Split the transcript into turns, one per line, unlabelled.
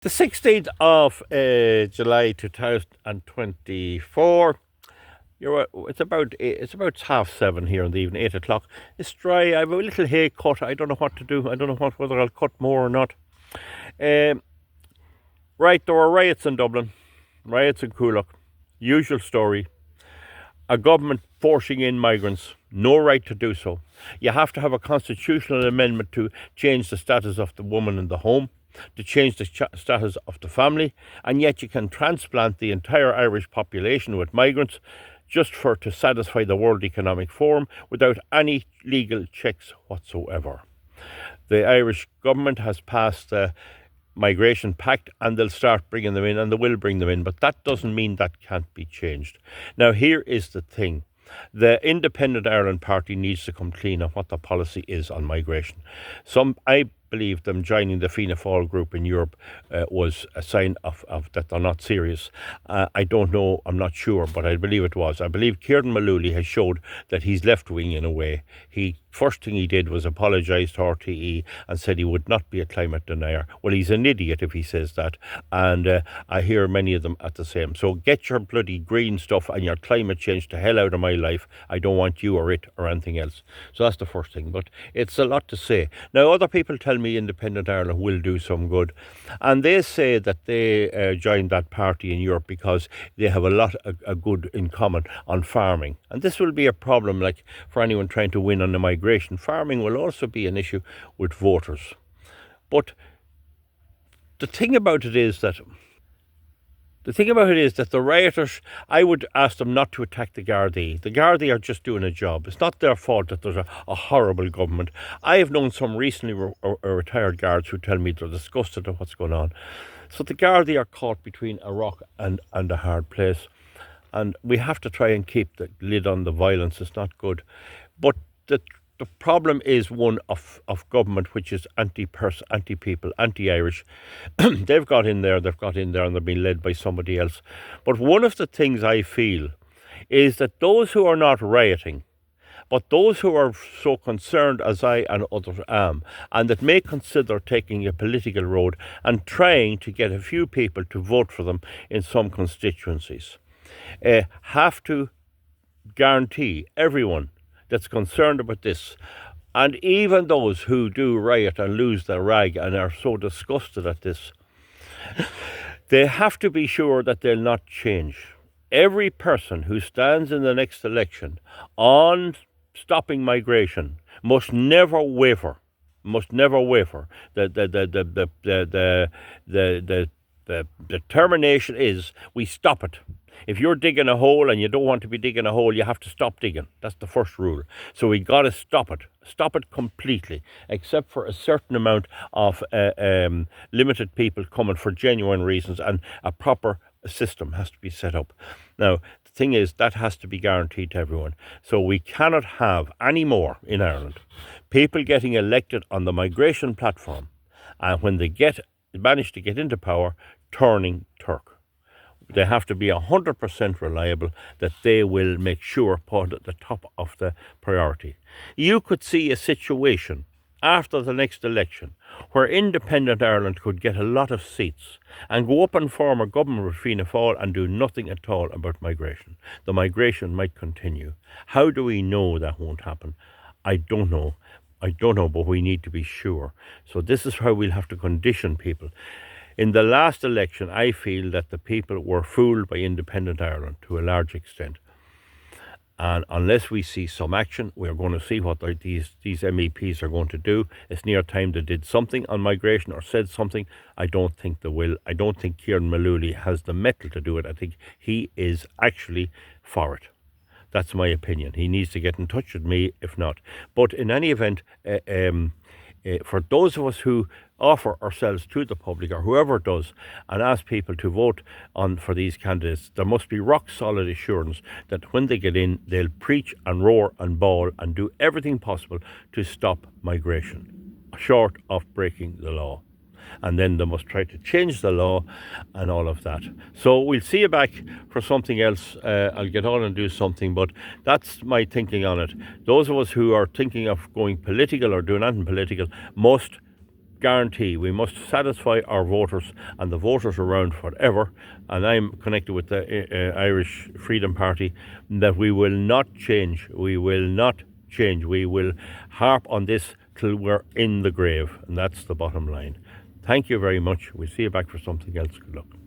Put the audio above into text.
The 16th of July 2024. It's about 7:30 here in the evening, 8 o'clock. It's dry. I have a little hay cut. I don't know what to do. I don't know whether I'll cut more or not. Um, right, there were riots in Dublin, riots in Coolock. Usual story. A government forcing in migrants, no right to do so. You have to have a constitutional amendment to change the status of the woman in the home, to change the status of the family, and yet you can transplant the entire Irish population with migrants just to satisfy the World Economic Forum without any legal checks whatsoever. The Irish government has passed the migration pact and they'll start bringing them in and they will bring them in, but that doesn't mean that can't be changed. Now, here is the thing. The Independent Ireland Party needs to come clean on what the policy is on migration. I believe them joining the Fianna Fáil group in Europe was a sign of that they're not serious. I don't know, I'm not sure, but I believe it was. I believe Kieran Malooly has showed that he's left-wing in a way. First thing he did was apologise to RTE and said he would not be a climate denier. Well, he's an idiot if he says that, and I hear many of them at the same. So get your bloody green stuff and your climate change to hell out of my life. I don't want you or it or anything else. So that's the first thing, but it's a lot to say. Now, other people tell me Independent Ireland will do some good, and they say that they joined that party in Europe because they have a lot of good in common on farming, and this will be a problem like for anyone trying to win on the migration. Farming will also be an issue with voters, but the thing about it is that the rioters, I would ask them not to attack the Gardaí. The Gardaí are just doing a job. It's not their fault that there's a horrible government. I have known some recently retired guards who tell me they're disgusted at what's going on. So the Gardaí are caught between a rock and a hard place. And we have to try and keep the lid on the violence. It's not good. But the problem is one of government which is anti-people, anti-Irish. They've got in there and they're being led by somebody else. But one of the things I feel is that those who are not rioting, but those who are so concerned as I and others am, and that may consider taking a political road and trying to get a few people to vote for them in some constituencies, have to guarantee everyone that's concerned about this, and even those who do riot and lose their rag and are so disgusted at this, they have to be sure that they'll not change. Every person who stands in the next election on stopping migration must never waver. The determination is we stop it. If you're digging a hole and you don't want to be digging a hole, you have to stop digging. That's the first rule. So we got to stop it. Stop it completely, except for a certain amount of limited people coming for genuine reasons, and a proper system has to be set up. Now, the thing is, that has to be guaranteed to everyone. So we cannot have any more in Ireland people getting elected on the migration platform, and when they manage to get into power, turning Turk. They have to be 100% reliable that they will make sure put at the top of the priority. You could see a situation after the next election where Independent Ireland could get a lot of seats and go up and form a government with Fianna Fáil and do nothing at all about migration. The migration might continue. How do we know that won't happen? I don't know, but we need to be sure. So this is how we'll have to condition people. In the last election, I feel that the people were fooled by Independent Ireland to a large extent. And unless we see some action, we're going to see what these MEPs are going to do. It's near time they did something on migration or said something. I don't think they will. I don't think Kieran Malooly has the mettle to do it. I think he is actually for it. That's my opinion. He needs to get in touch with me, if not. But in any event, for those of us who offer ourselves to the public, or whoever does, and ask people to vote for these candidates, there must be rock solid assurance that when they get in, they'll preach and roar and bawl and do everything possible to stop migration, short of breaking the law. And then they must try to change the law and all of that. So we'll see you back for something else. I'll get on and do something, but that's my thinking on it. Those of us who are thinking of going political or doing anything political must guarantee, we must satisfy our voters and the voters around forever, and I'm connected with the Irish Freedom Party, that we will not change. We will not change. We will harp on this till we're in the grave, and that's the bottom line. Thank you very much. We'll see you back for something else. Good luck.